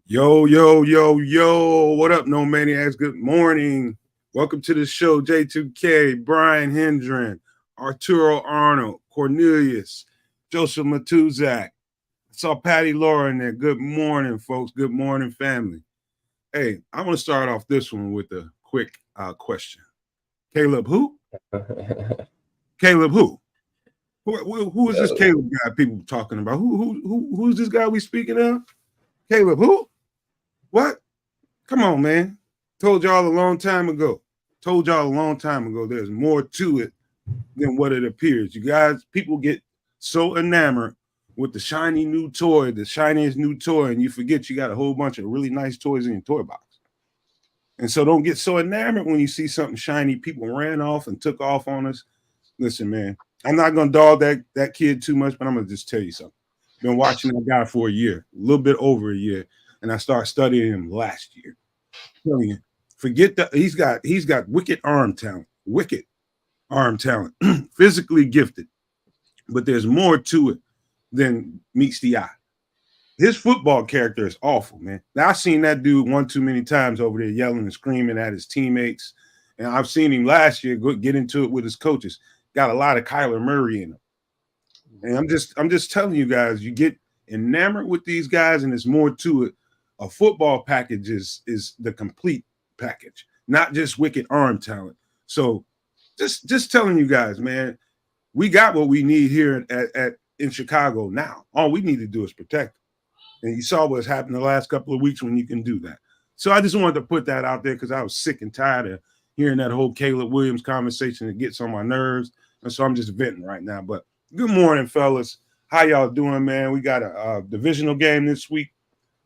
Yo, yo, yo, yo. What up, No Maniacs? Good morning. Welcome to the show, J2K, Brian Hendren, Arturo Arnold, Cornelius, Joseph Matuzak. I saw Patty Laura in there. Good morning, folks. Good morning, family. Hey, I want to start off this one with a quick question. Caleb, who? Caleb, who? Who is this Caleb guy people talking about? Who's this guy we speaking of? Caleb, who? What? Come on, man. Told y'all a long time ago. There's more to it than what it appears. You guys, people get so enamored with the shiny new toy, the shiniest new toy, and you forget you got a whole bunch of really nice toys in your toy box. And so don't get so enamored when you see something shiny. People ran off and took off on us. Listen, man, I'm not gonna dog that kid too much, but I'm gonna just tell you something. Been watching that guy for a year, a little bit over a year, and I started studying him last year. I'm telling you, forget that he's got wicked arm talent, physically gifted, but there's more to it than meets the eye. His football character is awful, man. Now I've seen that dude one too many times over there yelling and screaming at his teammates, and I've seen him last year get into it with his coaches. Got a lot of Kyler Murray in him. And I'm just telling you guys, you get enamored with these guys, and there's more to it. A football package is the complete package, not just wicked arm talent. So just telling you guys, man, we got what we need here in Chicago now. All we need to do is protect them. And you saw what's happened the last couple of weeks when you can do that. So I just wanted to put that out there because I was sick and tired of hearing that whole Caleb Williams conversation that gets on my nerves. And so I'm just venting right now. But good morning, fellas. How y'all doing, man? We got a divisional game this week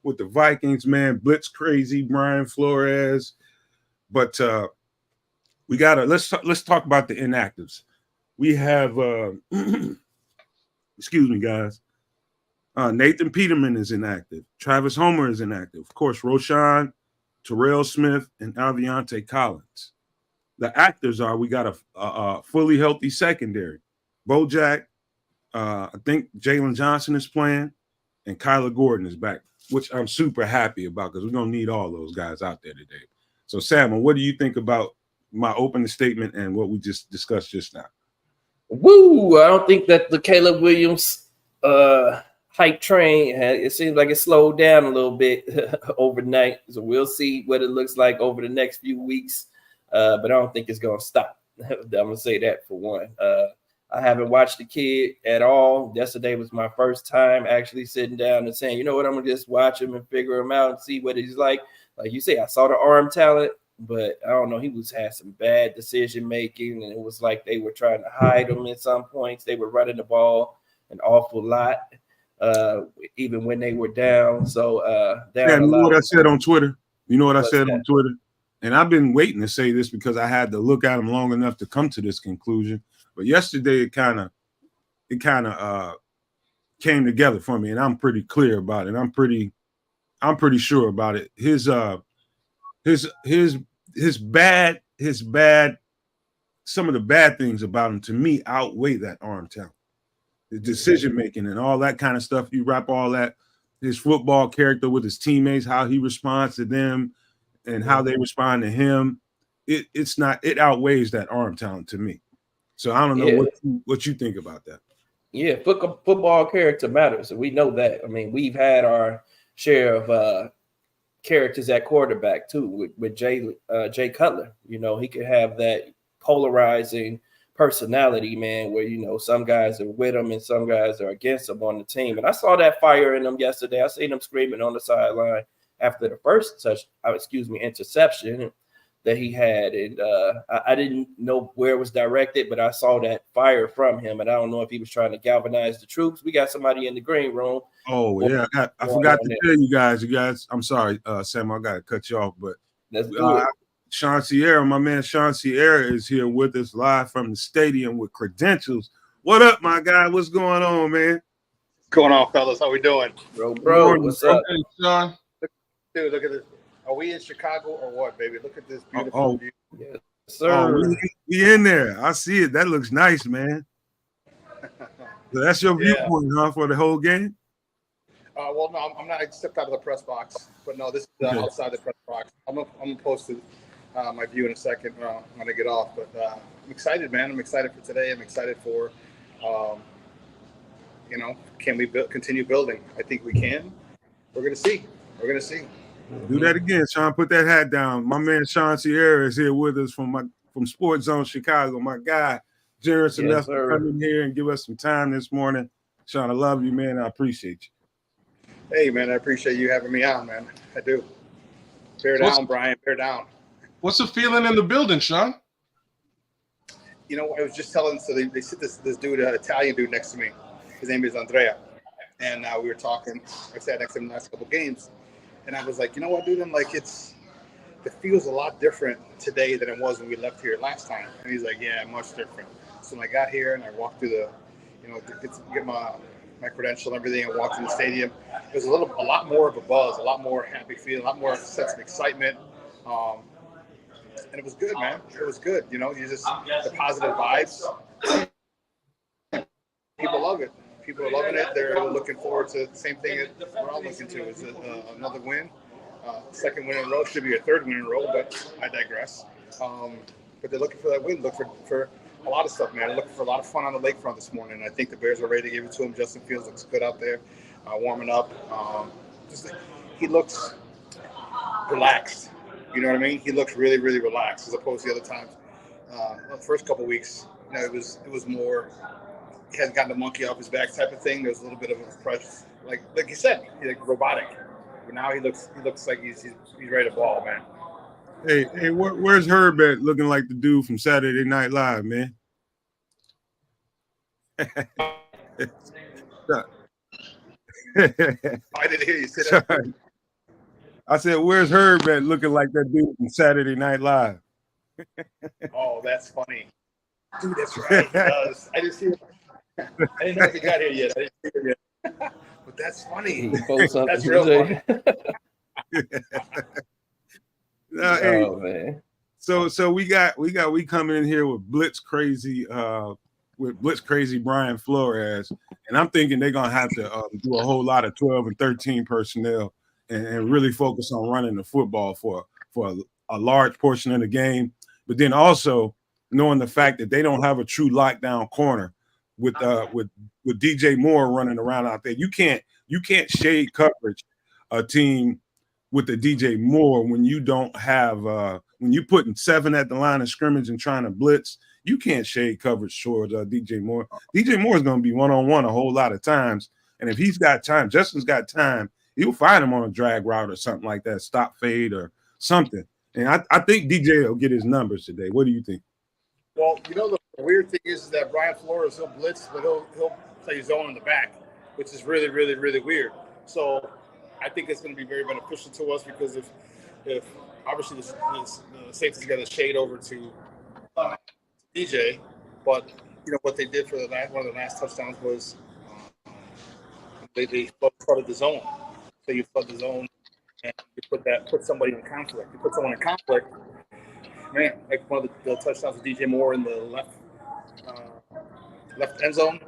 with the Vikings, man. Blitz crazy, Brian Flores. But we gotta let's talk about the inactives. We have excuse me, guys. Nathan Peterman is inactive. Travis Homer is inactive. Of course, Roshan, Terrell Smith, and Alviante Collins. The actors are we got a fully healthy secondary. Bojack, I think Jalen Johnson is playing, and Kyler Gordon is back, which I'm super happy about because we're going to need all those guys out there today. So, Sam, what do you think about my opening statement and what we just discussed just now? Woo! I don't think that the Caleb Williams hype train, it seems like it slowed down a little bit overnight. So we'll see what it looks like over the next few weeks. But I don't think it's going to stop. I'm going to say that for one. I haven't watched the kid at all. Yesterday was my first time actually sitting down and saying, you know what, I'm going to just watch him and figure him out and see what he's like. Like you say, I saw the arm talent, but I don't know. He had some bad decision making, and it was like they were trying to hide him at some points. They were running the ball an awful lot, even when they were down. So, you know what I said on Twitter? And I've been waiting to say this because I had to look at him long enough to come to this conclusion. But yesterday, it kind of came together for me, and I'm pretty clear about it. I'm pretty sure about it. His bad, some of the bad things about him to me outweigh that arm talent, the decision making, and all that kind of stuff. You wrap all that, his football character with his teammates, how he responds to them, and how they respond to him. It outweighs that arm talent to me. So I don't know what you think about that. Yeah, football character matters. We know that. I mean, we've had our share of characters at quarterback too with Jay Cutler. You know, he could have that polarizing personality, man, where, you know, some guys are with him and some guys are against him on the team. And I saw that fire in them yesterday. I seen them screaming on the sideline after the first interception that he had, and I didn't know where it was directed, but I saw that fire from him, and I don't know if he was trying to galvanize the troops. We got somebody in the green room. Oh yeah, I forgot to tell you guys. I'm sorry, Sam, I got to cut you off, but let's do it. Sean Sierra, my man Sean Sierra is here with us live from the stadium with credentials. What up, my guy? What's going on, man? What's going on, fellas? How we doing? Bro, what's up? Hey, Sean. Dude, look at this. Are we in Chicago or what, baby? Look at this beautiful view. Yes, sir. We in there. I see it. That looks nice, man. So that's your viewpoint, huh, for the whole game? Well, no, I'm not. I stepped out of the press box, but no, this is outside the press box. I'm gonna post my view in a second when I get off. But I'm excited, man. I'm excited for today. I'm excited for, can we continue building? I think we can. We're gonna see. We're gonna see. Do that again, Sean. Put that hat down. My man Sean Sierra is here with us from Sports Zone Chicago. My guy, generous enough to come in here and give us some time this morning. Sean, I love you, man. I appreciate you. Hey, man, I appreciate you having me on, man. I do. Bear down, Brian. Bear down. What's the feeling in the building, Sean? You know, I was just telling. So they sit this dude, Italian dude, next to me. His name is Andrea, and we were talking. I sat next to him the last couple games. And I was like, you know what, dude? I'm like, it feels a lot different today than it was when we left here last time. And he's like, yeah, much different. So when I got here and I walked through get my credential and everything, and walked in the stadium, it was a lot more of a buzz, a lot more happy feeling, a lot more sense of excitement. And it was good, man. It was good. You just the positive vibes. People love it. People are loving it. They're looking forward to the same thing that we're all looking to, is another win. Second win in a row, should be a third win in a row, but I digress. But they're looking for that win. Look for a lot of stuff, man. They're looking for a lot of fun on the lakefront this morning. I think the Bears are ready to give it to him. Justin Fields looks good out there, warming up. He looks relaxed. You know what I mean? He looks really, really relaxed as opposed to the other times. The first couple of weeks, it was more. He hasn't gotten the monkey off his back type of thing. There's a little bit of a press, like you said, he's like robotic. But now he looks like he's ready to ball, man. Hey, where's Herb at, looking like the dude from Saturday Night Live, man? I didn't hear you say that. Sorry. I said, where's Herb at, looking like that dude from Saturday Night Live? Oh, that's funny. Dude, that's right. He does. I didn't see it. I didn't know if he got here yet. I didn't see him yet. But that's funny. That's real funny. Man. So we coming in here with Blitz crazy Brian Flores, and I'm thinking they're gonna have to do a whole lot of 12 and 13 personnel and really focus on running the football for a large portion of the game. But then also knowing the fact that they don't have a true lockdown corner with DJ Moore running around out there. You can't shade coverage a team with the DJ Moore when you don't have when you putting 7 at the line of scrimmage and trying to blitz. You can't shade coverage towards DJ Moore. DJ Moore is going to be one-on-one a whole lot of times, and if he's got time, Justin's got time, he'll find him on a drag route or something like that, stop fade or something. And I think DJ will get his numbers today. What do you think? Well, the weird thing is that Brian Flores, he'll blitz, but he'll play zone in the back, which is really, really, really weird. So I think it's going to be very beneficial to us, because if obviously the safety's got a shade over to DJ, but what they did for one of the last touchdowns was they flooded the zone. So you flood the zone and you put somebody in conflict. You put someone in conflict. Man, like one of the touchdowns with DJ Moore in the left end zone,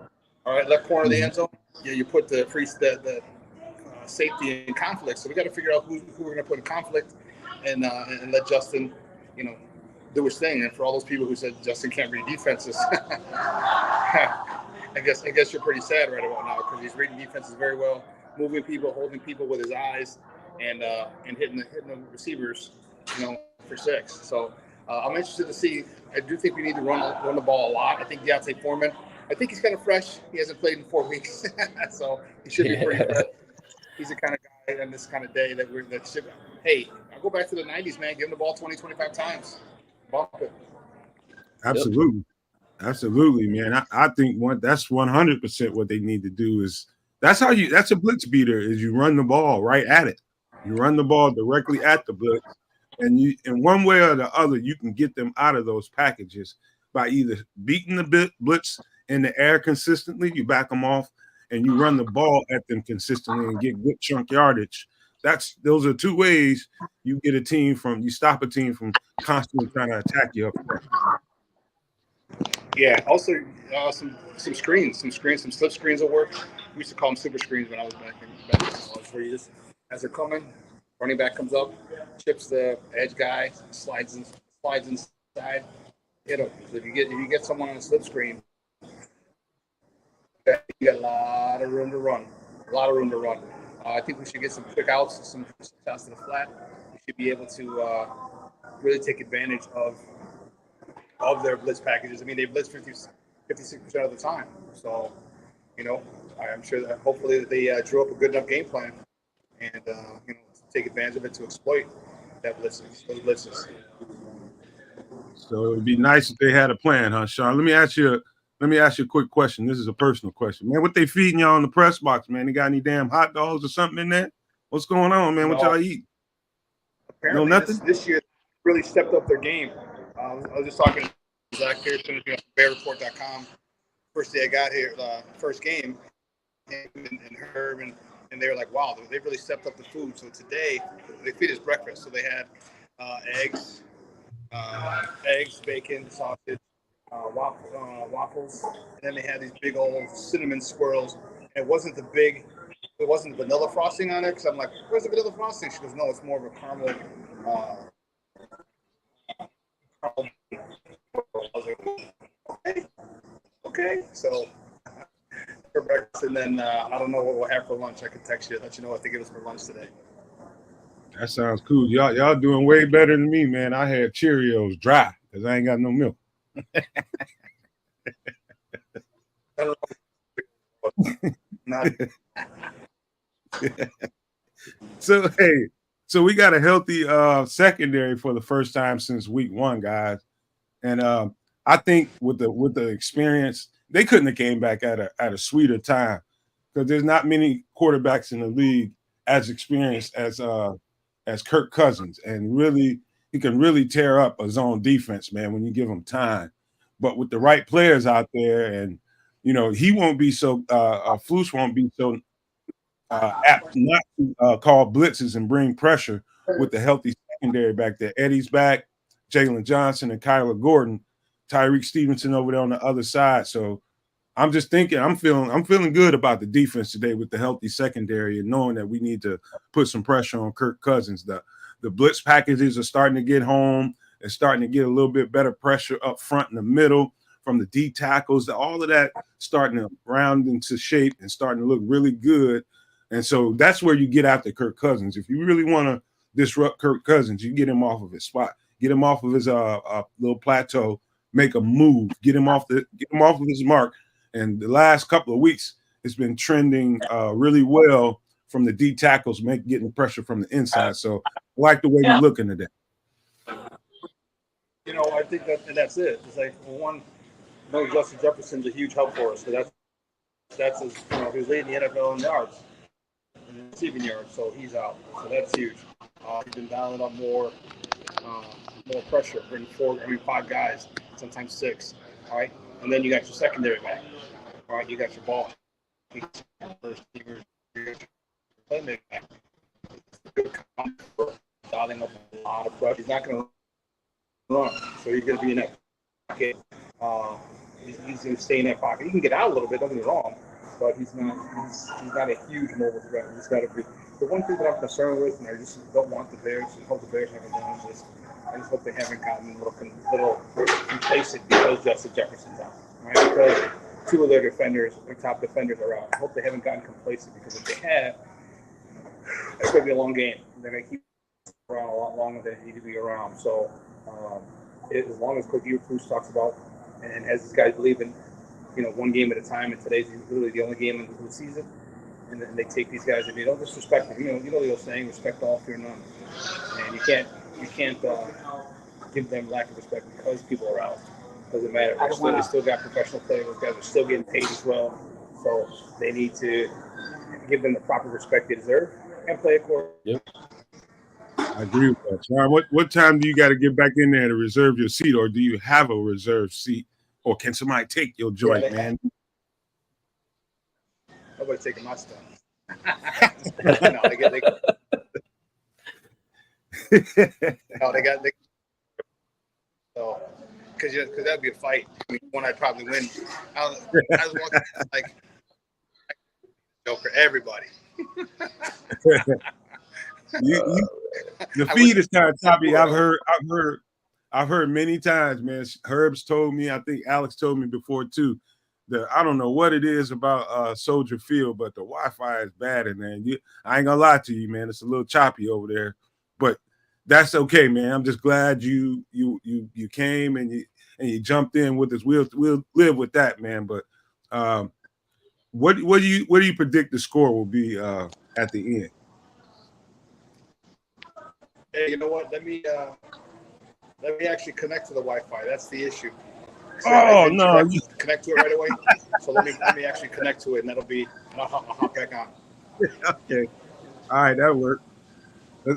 all right, left corner of the end zone. Yeah, you put the safety in conflict. So we got to figure out who we're going to put in conflict, and let Justin, do his thing. And for all those people who said Justin can't read defenses, I guess you're pretty sad right about now, because he's reading defenses very well, moving people, holding people with his eyes, and hitting the receivers, for 6. So. I'm interested to see. I do think we need to run the ball a lot. I think Deontay Foreman, I think he's kind of fresh. He hasn't played in 4 weeks, so he should be pretty fresh. He's the kind of guy on this kind of day that should. Hey, I'll go back to the 90s, man. Give him the ball 20, 25 times. Bump it. Absolutely. Yep. Absolutely, man. I think that's 100% what they need to do is that's a blitz beater, is you run the ball right at it. You run the ball directly at the blitz. And you, in one way or the other, you can get them out of those packages by either beating the blitz in the air consistently, you back them off, and you run the ball at them consistently and get good chunk yardage. Those are 2 ways you stop a team from constantly trying to attack you up front. Yeah. Also, some screens, some slip screens will work. We used to call them super screens when I was back in where you just, as they're coming, running back comes up, chips the edge guy, slides inside, hit him. So if you get someone on a slip screen, you got a lot of room to run. I think we should get some quick outs, some shots to the flat. We should be able to really take advantage of their blitz packages. I mean, they blitz 56% of the time. So, I'm sure that hopefully that they drew up a good enough game plan and, take advantage of it to exploit those blitzes. So it'd be nice if they had a plan, huh, Sean? Let me ask you a quick question. This is a personal question, man. What they feeding y'all in the press box, man? They got any damn hot dogs or something in there? What's going on, man? What y'all eat? Apparently, nothing. This year really stepped up their game. I was just talking to Zach Pearson, BearReport.com. First day I got here, first game, and Herb and they were like, wow, they really stepped up the food. So today they feed us breakfast. So they had eggs, bacon, sausage, waffles, and then they had these big old cinnamon swirls. And it wasn't the vanilla frosting on it, because I'm like, where's the vanilla frosting? She goes, no, it's more of a caramel. I was like, okay. So for breakfast, and then I don't know what we'll have for lunch. I can text you, let you know what they give us for lunch today. That sounds cool. Y'all doing way better than me, man. I had Cheerios dry because I ain't got no milk. So we got a healthy secondary for the first time since week 1, guys. And I think with the experience, they couldn't have came back at a sweeter time, because there's not many quarterbacks in the league as experienced as Kirk Cousins, and really he can really tear up a zone defense, man, when you give him time. But with the right players out there, and he won't be so Flus won't be so apt not to call blitzes and bring pressure with the healthy secondary back there. Eddie's back, Jalen Johnson and Kyler Gordon, Tyreek Stevenson over there on the other side. So I'm just thinking, I'm feeling good about the defense today with the healthy secondary, and knowing that we need to put some pressure on Kirk Cousins. The blitz packages are starting to get home. They're starting to get a little bit better pressure up front in the middle from the D tackles. All of that starting to round into shape and starting to look really good. And so that's where you get after Kirk Cousins. If you really want to disrupt Kirk Cousins, you get him off of his spot, get him off of his little plateau, make a move, get him off of his mark. And the last couple of weeks, it's been trending really well from the D tackles, getting pressure from the inside. So I like the way you're looking at that. I think that's it. It's like, one, Justin Jefferson's a huge help for us. So that's his, he was leading the NFL in yards, in receiving yards. So he's out. So that's huge. He's been dialing up more pressure, bringing 5 guys, sometimes 6. All right, and then you got your secondary back. All right, you got your ball. First receivers, playmaker back. Dialing up a lot of pressure. He's not going to run, so he's going to be in that pocket. He's going to stay in that pocket. He can get out a little bit, don't get me wrong, but he's not a huge mobile threat. He's got to be. The one thing that I'm concerned with, and I just don't want the Bears, and hope the Bears haven't done this, I just hope they haven't gotten a little complacent because Justin Jefferson's out, right? Because 2 of their top defenders are out. I hope they haven't gotten complacent, because if they have, it's going to be a long game. They're going to keep around a lot longer than they need to be around. So as long as Coach Eberflus talks about and has these guys believe in, one game at a time, and today's really the only game in the season, and then they take these guys and they don't disrespect them. You know the old saying, respect all, fear none. And you can't give them lack of respect because people are out. Doesn't matter. They still got professional players. Those guys are still getting paid as well. So they need to give them the proper respect they deserve and play accordingly. Yep. I agree with that. Sean, what time do you got to get back in there to reserve your seat, or do you have a reserved seat, or can somebody take your joint, man? Nobody's taking my stuff. No, they got so because that'd be a fight. One I'd probably win. I was walking like joke for everybody. you, the I feed wish- is kind of choppy. I've heard many times, man. Herb's told me, I think Alex told me before too. I don't know what it is about Soldier Field, but the Wi-Fi is bad in there. I ain't gonna lie to you, man. It's a little choppy over there, but that's okay, man. I'm just glad you came and you jumped in with us. We'll live with that, man. But what do you predict the score will be at the end? Hey, you know what? Let me actually connect to the Wi-Fi. That's the issue. So Oh I didn't no! connect to it right away. So let me actually connect to it, and I'll hop back on. Okay, all right, that worked.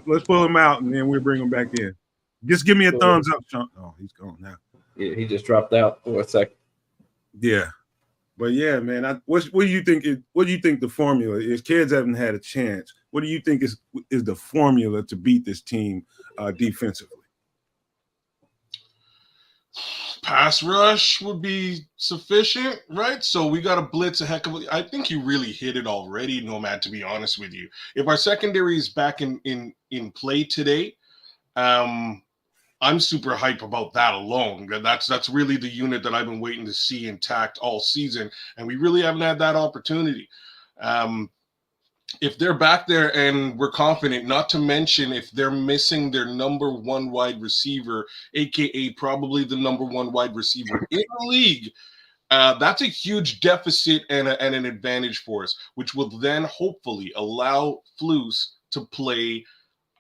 Let's pull him out, and then we'll bring him back in. Just give me a thumbs up, Sean. Oh, he's gone now. Yeah, he just dropped out for a second. Yeah, but yeah, man. What do you think? What do you think the formula is? Kids haven't had a chance. What do you think is the formula to beat this team defensively? Pass rush would be sufficient, right? So we got to blitz a heck of a. I think you really hit it already, Nomad. To be honest with you, if our secondary is back in play today, I'm super hype about that alone. That's really the unit that I've been waiting to see intact all season, and we really haven't had that opportunity. If they're back there and we're confident, not to mention if they're missing their number one wide receiver, aka probably the number one wide receiver in the league, that's a huge deficit and an advantage for us, which will then hopefully allow Flus to play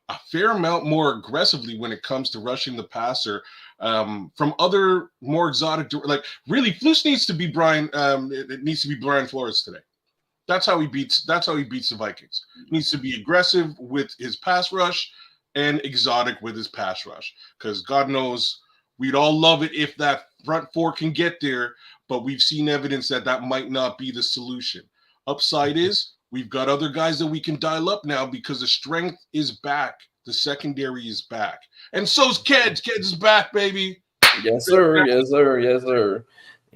a fair amount more aggressively when it comes to rushing the passer from other more exotic, like really Flus needs to be Brian. It needs to be Brian Flores today. That's how he beats the Vikings. He needs to be aggressive with his pass rush and exotic with his pass rush. Because God knows we'd all love it if that front four can get there, but we've seen evidence that might not be the solution. Upside is we've got other guys that we can dial up now because the strength is back. The secondary is back. And so's Keds. Keds is back, baby. Yes, sir. Yes, sir. Yes, sir.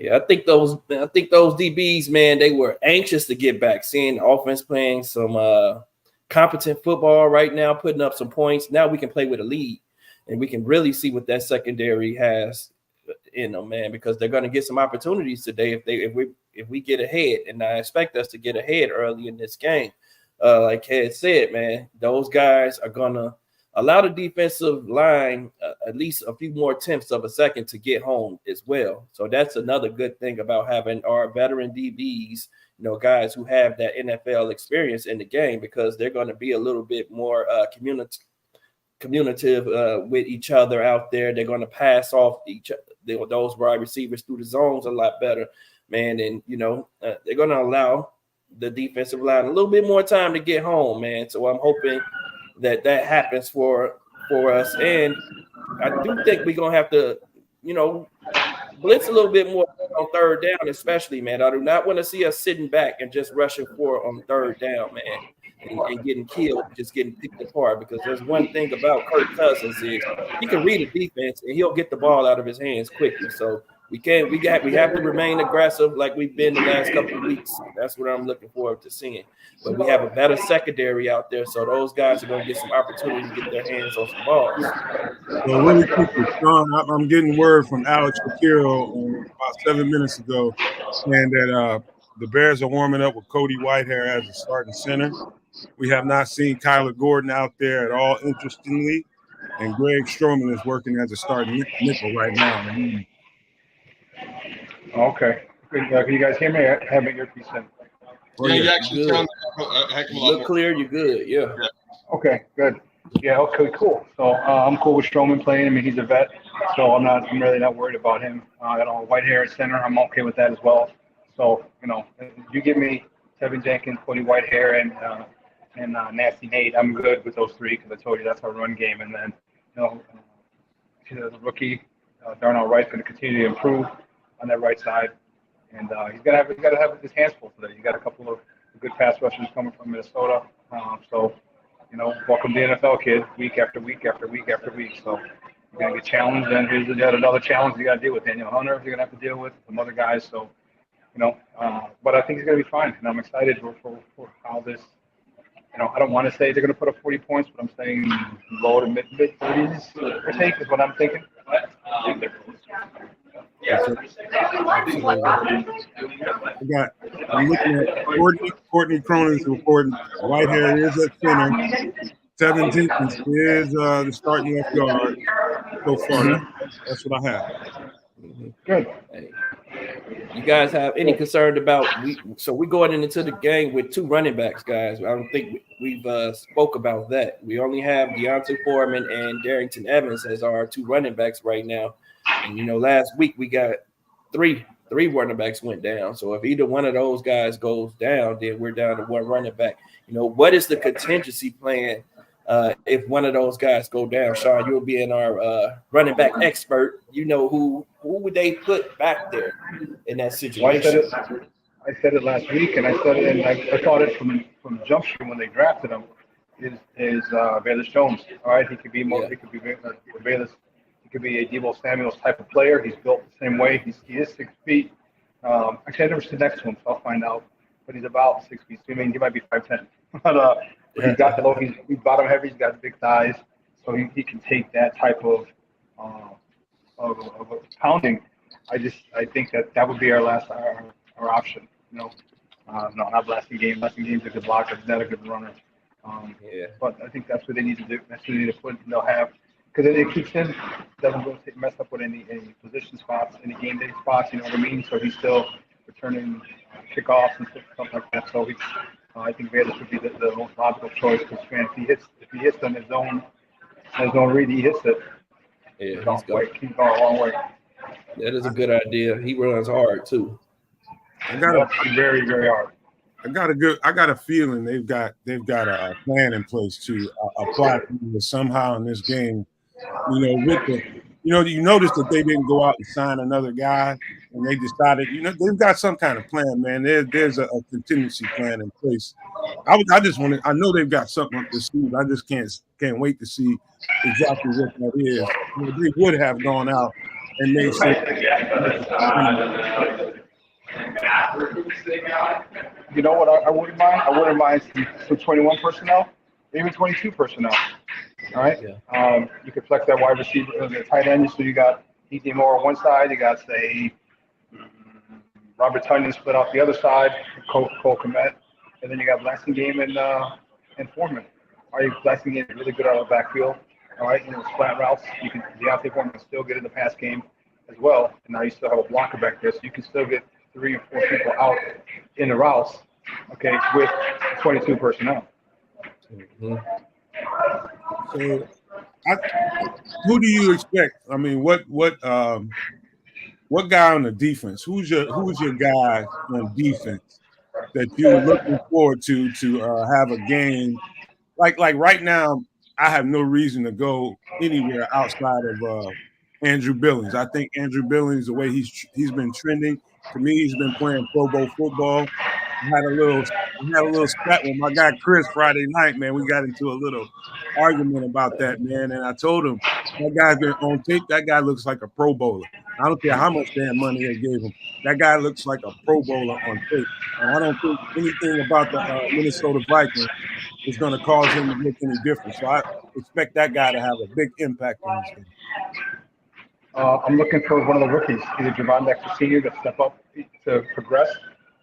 Yeah, I think those DBs, man, they were anxious to get back, seeing the offense playing some competent football right now, putting up some points. Now we can play with a lead, and we can really see what that secondary has in them, man, because they're going to get some opportunities today if we get ahead, and I expect us to get ahead early in this game. Like Ed said, man, those guys are going to allow the defensive line at least a few more tenths of a second to get home as well. So that's another good thing about having our veteran DBs, guys who have that NFL experience in the game, because they're going to be a little bit more communicative with each other out there. They're going to pass off those wide receivers through the zones a lot better, man. And, they're going to allow the defensive line a little bit more time to get home, man. So I'm hoping that happens for us. And I do think we're going to have to, blitz a little bit more on third down, especially, man. I do not want to see us sitting back and just rushing for on third down, man, and getting killed, just getting picked apart. Because there's one thing about Kirk Cousins is he can read a defense and he'll get the ball out of his hands quickly. So we have to remain aggressive like we've been the last couple of weeks. That's what I'm looking forward to seeing. But we have a better secondary out there, so those guys are going to get some opportunity to get their hands on some balls. So really quickly, Sean, I'm getting word from Alex Shapiro about 7 minutes ago saying that the Bears are warming up with Cody Whitehair as a starting center. We have not seen Kyler Gordon out there at all, interestingly, and Greg Stroman is working as a starting nickel right now. Okay. Good. Can you guys hear me? I have my earpiece in. Yeah, you actually good. sound a heck of a You lot look more clear, you're good. Yeah. Okay, good. Yeah, okay, cool. So I'm cool with Stroman playing. I mean, he's a vet, so I'm really not worried about him. I got white hair at center. I'm okay with that as well. So, you give me Tevin Jenkins, Cody Whitehair, and Nasty Nate. I'm good with those three because I told you that's our run game. And then, the rookie, Darnell Wright's going to continue to improve on that right side. And he's got to have his hands full today. You got a couple of good pass rushers coming from Minnesota. So, welcome to the NFL, kid. Week after week after week after week. So you're gonna get challenged, and here's yet another challenge you got to deal with. Daniel Hunter, you're gonna have to deal with some other guys. So, but I think he's gonna be fine, and I'm excited for how this I don't want to say they're going to put up 40 points, but I'm saying low to mid 30s per take is what I'm thinking. Yes, sir. Absolutely. I'm looking at Courtney Cronin's reporting. Whitehair is at center. Tevin Jenkins is the starting left guard so far. That's what I have. Good. Hey, you guys have any concern about we're going into the game with 2 running backs, guys. I don't think we've spoke about that. We only have Deontay Foreman and Darrington Evans as our 2 running backs right now. And last week we got three running backs went down. So if either one of those guys goes down, then we're down to 1 running back. What is the contingency plan if one of those guys go down? Sean, you'll be in our running back expert. Who would they put back there in that situation? Well, I said it last week, and I said it, and I thought it from the jump street when they drafted him. Is Bayless Jones? All right, he could be more. Yeah. He could be Bayless. He could be a Deebo Samuel's type of player. He's built the same way. He is 6 feet. Actually, I never stood next to him, so I'll find out. But he's about 6 feet. So, I mean, he might be 5'10". But he's got the low. He's bottom heavy. He's got the big thighs, so he can take that type of pounding. I think that would be our option. No, not blasting game. Blasting game's a good blocker. He's not a good runner. But I think that's what they need to do. That's what they need to put. They'll have. Because it keeps him, doesn't really mess up with any position spots, any game day spots, you know what I mean? So he's still returning kickoffs and stuff like that. So I think Bayless would be the most logical choice because if he hits on his own read, he hits it. Yeah, he's going a long way. That is a good idea. He runs hard too. Very, very hard. I got a feeling they've got a plan in place to apply somehow in this game. You notice that they didn't go out and sign another guy, and they decided, they've got some kind of plan, man. There's a contingency plan in place. I know they've got something up their sleeve. I just can't wait to see exactly what that is. They would have gone out and made some. You know what I wouldn't mind? I wouldn't mind some 21 personnel, even 22 personnel. All right. Yeah. You could flex that wide receiver, the tight end. So you got DJ Moore on one side. You got say Robert Tonyan split off the other side. Cole Kmet, and then you got blasting game and Foreman. All right, blasting game is really good out of the backfield. All right, flat routes. Deontay Foreman can still get in the pass game as well. And now you still have a blocker back there, so you can still get 3 or 4 people out in the routes. Okay, with 22 personnel. Mm-hmm. So, who do you expect? I mean, what guy on the defense? Who's your guy on defense that you're looking forward to have a game like right now? I have no reason to go anywhere outside of Andrew Billings. I think Andrew Billings, the way he's been trending, to me, he's been playing Pro Bowl football. I had a little spat with my guy Chris Friday night, man. We got into a little argument about that, man. And I told him that guy's been on tape. That guy looks like a Pro Bowler. I don't care how much damn money they gave him. That guy looks like a Pro Bowler on tape. And I don't think anything about the Minnesota Vikings is going to cause him to look any different. So I expect that guy to have a big impact on this game. I'm looking for one of the rookies, either Javon Dexter Sr. to step up to progress,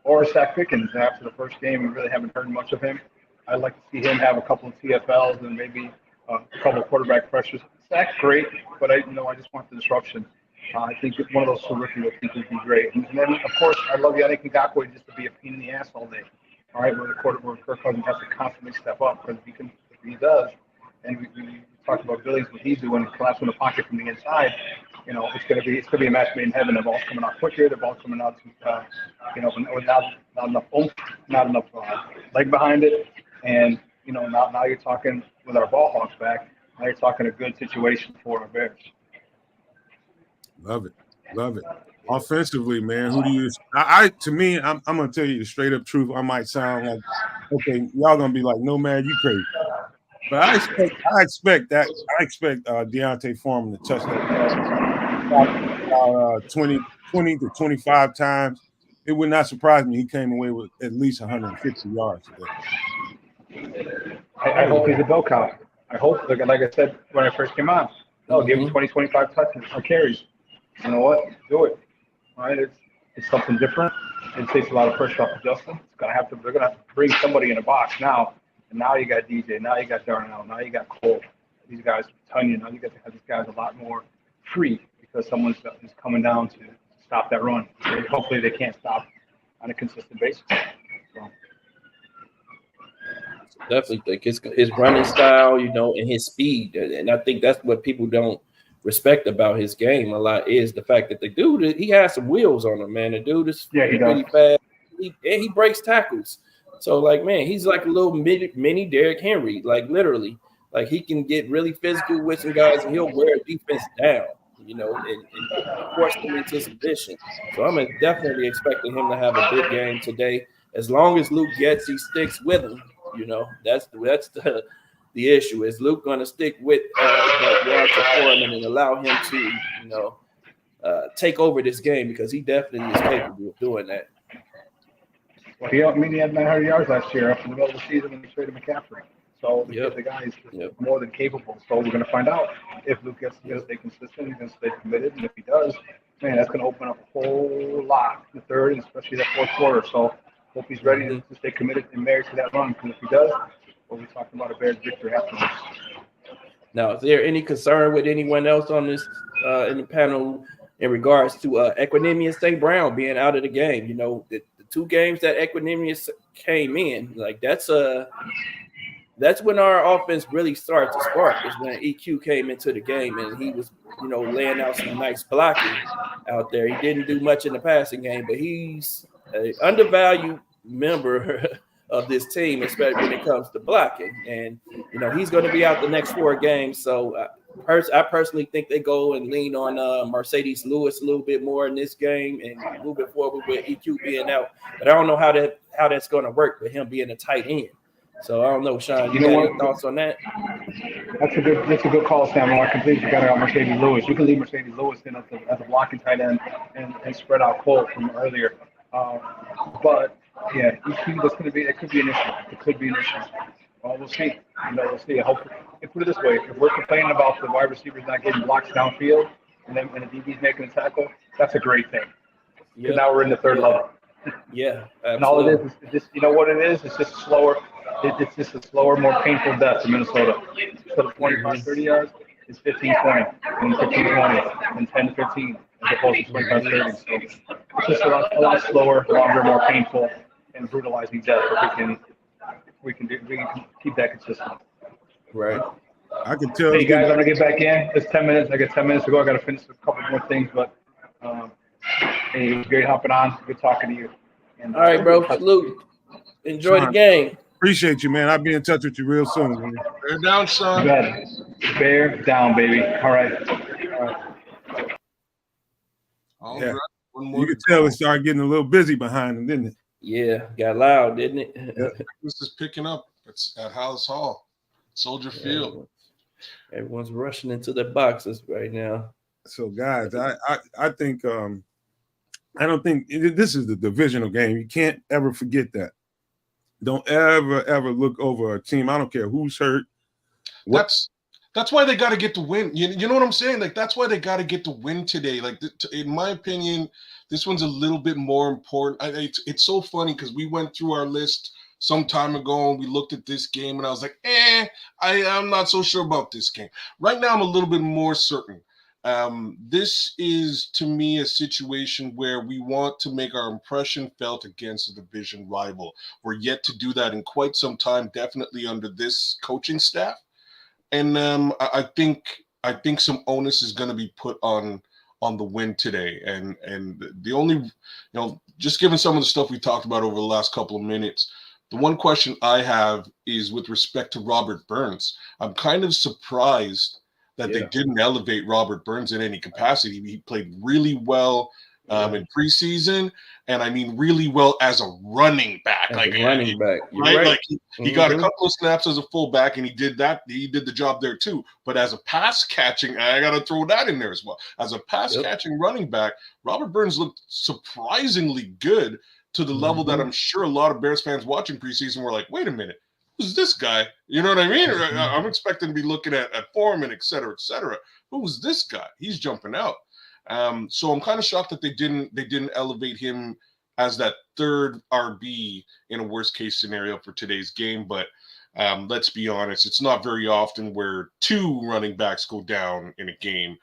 or Zach Pickens. After the first game, we really haven't heard much of him. I'd like to see him have a couple of TFLs and maybe a couple of quarterback pressures. Zach's great, but I just want the disruption. I think one of those two rookies would be great. And then, of course, I love Yannick Ngakoue just to be a pain in the ass all day. All right, where Kirk Cousins has to constantly step up because if he does, and we talked about Billy's what he's doing, collapse in the pocket from the inside. It's gonna be a match made in heaven. The ball's coming out quicker. The ball's coming out, with not enough oomph, not enough leg behind it. And now you're talking with our ball hawks back. Now you're talking a good situation for our Bears. Love it. Offensively, man, who do you? To me, I'm gonna tell you the straight up truth. I might sound like, okay, y'all gonna be like, Nomad, you crazy. But I expect Deontay Foreman to touch that 20 to 25 times. It would not surprise me he came away with at least 150 yards today. I hope he's a bell cow. I hope, like I said when I first came on, give him 20, 25 touches or carries. You know what? Do it. All right? It's something different. It takes a lot of pressure off of Justin. They're gonna have to bring somebody in a box now. And now you got DJ. Now you got Darnell. Now you got Cole. These guys, Tunyon. Now you got to have these guys a lot more free because someone's is coming down to stop that run. And hopefully they can't stop on a consistent basis. So. Definitely think his running style, and his speed, and I think that's what people don't respect about his game a lot is the fact that the dude, he has some wheels on him, man. The dude is really fast, and he breaks tackles. So, like, man, he's like a little mini Derrick Henry, like literally. Like, he can get really physical with some guys, and he'll wear a defense down, and force them into submission. So I'm definitely expecting him to have a big game today. As long as Luke Getsy sticks with him, that's the issue. Is Luke going to stick with that Foreman and allow him to, take over this game, because he definitely is capable of doing that. Well, he had 900 yards last year after the middle of the season when he traded McCaffrey. So the guy is more than capable. So we're going to find out if Luke gets to stay consistent, he's going to stay committed, and if he does, man, that's going to open up a whole lot in the third and especially that fourth quarter. So hope he's ready to stay committed and married to that run. Because if he does, we'll be talking about a Bears victory afterwards. Now, is there any concern with anyone else on this in the panel in regards to Equanimeous St. Brown being out of the game? The 2 games that Equanimeous came in, like that's when our offense really started to spark. Is when EQ came into the game and he was, laying out some nice blocking out there. He didn't do much in the passing game, but he's an undervalued member of this team, especially when it comes to blocking. And, he's going to be out the next 4 games. So I personally think they go and lean on Mercedes Lewis a little bit more in this game and moving forward with EQ being out. But I don't know how that's going to work with him being a tight end. So I don't know, Sean. You got any thoughts on that? That's a good call, Sam. I completely forgot about Mercedes Lewis. You can leave Mercedes Lewis in as a blocking tight end and spread out Cole from earlier. But yeah, it could be an issue. It could be an issue. Well, we'll see. We'll see. I hope. Put it this way: if we're complaining about the wide receivers not getting blocks downfield, and the DB's making a tackle, that's a great thing. Because now we're in the third level. Yeah, absolutely. And all it is just, what it is? It's just slower. It's just a slower, more painful death in Minnesota. Instead of 25, 30 yards, it's 15, 20, and 15, 20, and 10 to 15, as opposed to 25, 30. So it's just a lot slower, longer, more painful, and brutalizing death. But we can keep that consistent. Right. I can tell. Hey guys, I'm gonna get back in. It's 10 minutes. I got 10 minutes to go. I got to finish a couple more things, but hey, it was great hopping on. Good talking to you. And, all right, bro. Salute. Enjoy the game. Appreciate you, man. I'll be in touch with you real soon, man. Bear down, son. Bear down, baby. All right. Yeah. You could tell it started getting a little busy behind him, didn't it? Yeah, got loud, didn't it? Yeah. This is picking up. It's at House Hall, Soldier Field. Everyone's rushing into their boxes right now. So, guys, I think I don't think this is the divisional game. You can't ever forget that. Don't ever look over a team. I don't care who's hurt. That's why they got to get the win. You know what I'm saying? Like, that's why they got to get the win today. Like, in my opinion, this one's a little bit more important. It's so funny because we went through our list some time ago and we looked at this game and I was like, I'm not so sure about this game. Right now, I'm a little bit more certain. This is, to me, a situation where we want to make our impression felt against a division rival. We're yet to do that in quite some time, definitely under this coaching staff. And I think some onus is going to be put on the win today. And the only, just given some of the stuff we talked about over the last couple of minutes, the one question I have is with respect to Robert Burns. I'm kind of surprised that they didn't elevate Robert Burns in any capacity. He played really well in preseason, and I mean really well as a running back. Running back, right? Like he got a couple of snaps as a fullback, and he did that. He did the job there too. But as a pass catching, I got to throw that in there as well. As a pass catching running back, Robert Burns looked surprisingly good to the level that I'm sure a lot of Bears fans watching preseason were like, "Wait a minute, who's this guy? You know what I mean? I'm expecting to be looking at Foreman, et cetera, et cetera. Who's this guy? He's jumping out. So I'm kind of shocked that they didn't elevate him as that third RB in a worst case scenario for today's game. But let's be honest, it's not very often where two running backs go down in a game.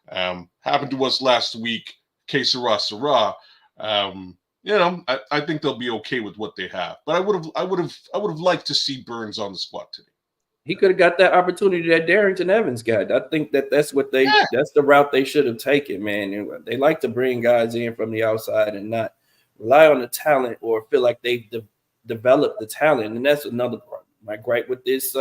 Happened to us last week. Que sera, sera. I think they'll be okay with what they have. But I would have liked to see Burns on the spot today. He could have got that opportunity that Darrington Evans got. I think that's what that's the route they should have taken, man. And they like to bring guys in from the outside and not rely on the talent or feel like they've developed the talent. And that's another part. My gripe with this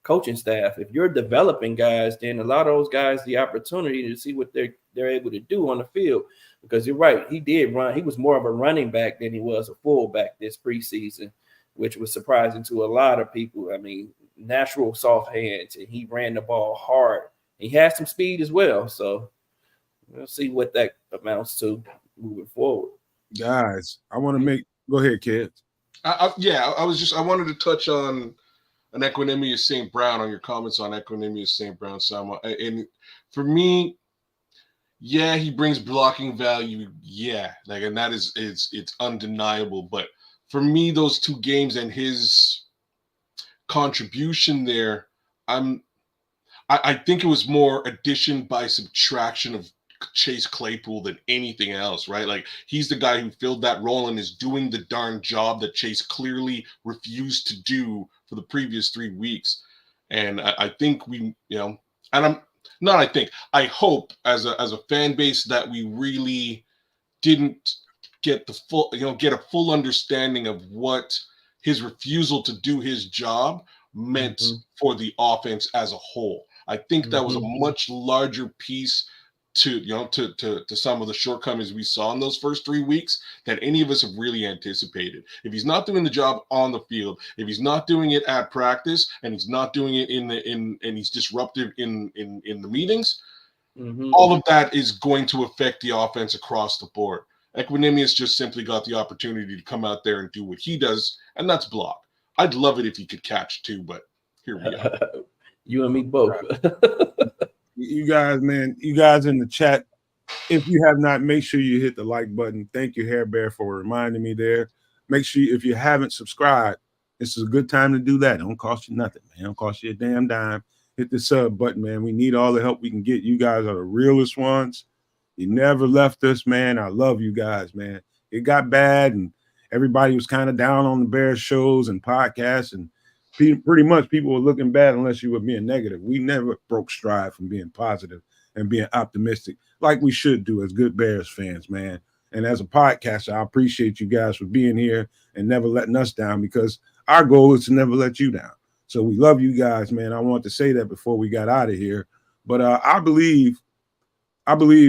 coaching staff. If you're developing guys, then allow those guys the opportunity to see what they're able to do on the field. Because you're right, he did run. He was more of a running back than he was a fullback this preseason, which was surprising to a lot of people. I mean, natural soft hands, and he ran the ball hard. He has some speed as well. So we'll see what that amounts to moving forward. Guys, I want to go ahead, kids. I wanted to touch on an Equanimous St. Brown, on your comments on Equanimous St. Brown, Sama. And for me, yeah, he brings blocking value. Yeah, and that it's undeniable. But for me, those two games and his contribution there, I think it was more addition by subtraction of Chase Claypool than anything else, right? Like, he's the guy who filled that role and is doing the darn job that Chase clearly refused to do for the previous 3 weeks. And I think I hope as a fan base that we really didn't get get a full understanding of what his refusal to do his job meant for the offense as a whole. I think that was a much larger piece to some of the shortcomings we saw in those first 3 weeks than any of us have really anticipated. If he's not doing the job on the field, if he's not doing it at practice, and he's not doing it and he's disruptive in the meetings, all of that is going to affect the offense across the board. Equanimous just simply got the opportunity to come out there and do what he does, and that's block. I'd love it if he could catch too, but here we go. You and me both. You guys, man, you guys in the chat, if you have not, make sure you hit the like button. Thank you, Hair Bear, for reminding me there. Make sure if you haven't subscribed, this is a good time to do that. It don't cost you nothing, man. It don't cost you a damn dime. Hit the sub button, man. We need all the help we can get. You guys are the realest ones. You never left us, man. I love you guys, man. It got bad, and everybody was kind of down on the Bears shows and podcasts, and pretty much people were looking bad unless you were being negative. We never broke stride from being positive and being optimistic like we should do as good Bears fans, man. And as a podcaster, I appreciate you guys for being here and never letting us down, because our goal is to never let you down. So we love you guys, man. I want to say that before we got out of here. But I believe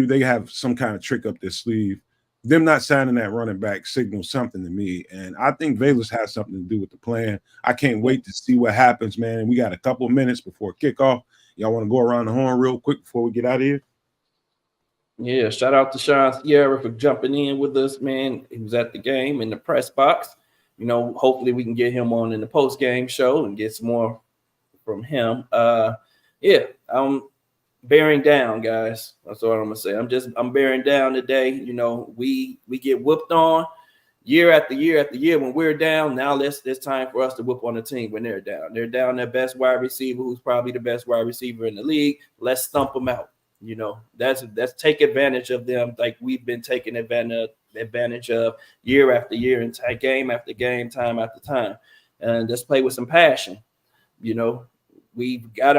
they have some kind of trick up their sleeve. Them not signing that running back signals something to me. And I think Velus has something to do with the plan. I can't wait to see what happens, man. And we got a couple of minutes before kickoff. Y'all want to go around the horn real quick before we get out of here? Yeah, shout out to Sean Sierra for jumping in with us, man. He was at the game in the press box. Hopefully we can get him on in the post-game show and get some more from him. I'm bearing down, guys. That's what I'm gonna say. I'm bearing down today. We get whooped on year after year after year when we're down. Now it's time for us to whoop on the team when they're down. They're down their best wide receiver, who's probably the best wide receiver in the league. Let's stump them out. That's take advantage of them like we've been taking advantage of year after year and game after game, time after time. And let's play with some passion. We got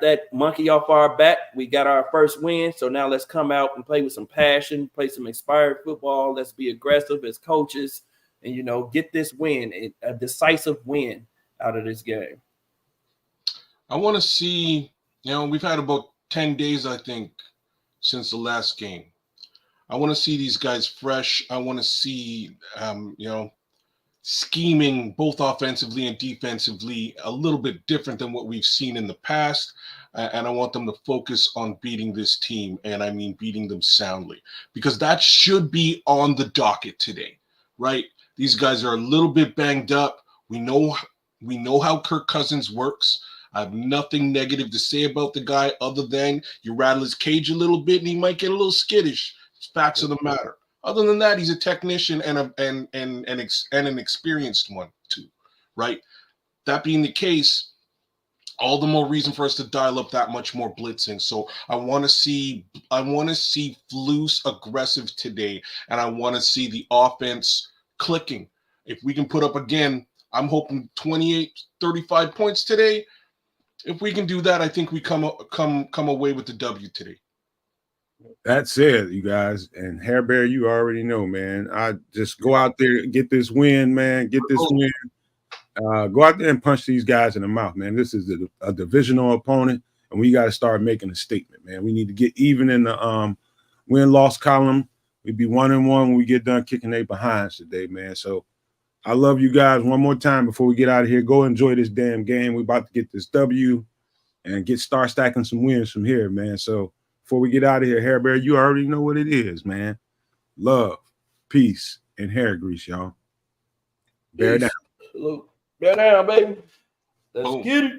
that monkey off our back. We got our first win. So now let's come out and play with some passion, play some inspired football. Let's be aggressive as coaches and, get this win, a decisive win out of this game. I want to see, we've had about 10 days, I think, since the last game. I want to see these guys fresh. I want to see, scheming both offensively and defensively a little bit different than what we've seen in the past. And I want them to focus on beating this team. And I mean, beating them soundly, because that should be on the docket today, right? These guys are a little bit banged up. We know We know how Kirk Cousins works. I have nothing negative to say about the guy other than you rattle his cage a little bit and he might get a little skittish. It's facts of the matter. Other than that, he's a technician and an experienced one too, right? That being the case, all the more reason for us to dial up that much more blitzing. So I want to see Flus aggressive today, and I want to see the offense clicking. If we can put up again, I'm hoping 28, 35 points today. If we can do that, I think we come away with the W today. That's it, you guys. And Hair Bear, you already know, man. I just go out there, get this win, man. Get this win. Go out there and punch these guys in the mouth, man. This is a divisional opponent, and we got to start making a statement, man. We need to get even in the win-loss column. We'd be 1-1 when we get done kicking their behinds today, man. So I love you guys. One more time before we get out of here, go enjoy this damn game. We're about to get this W and start stacking some wins from here, man. So before we get out of here, Hair Bear, you already know what it is, man. Love, peace, and hair grease, y'all. Bear down. Salute. Bear down, baby. Let's Boom. get it.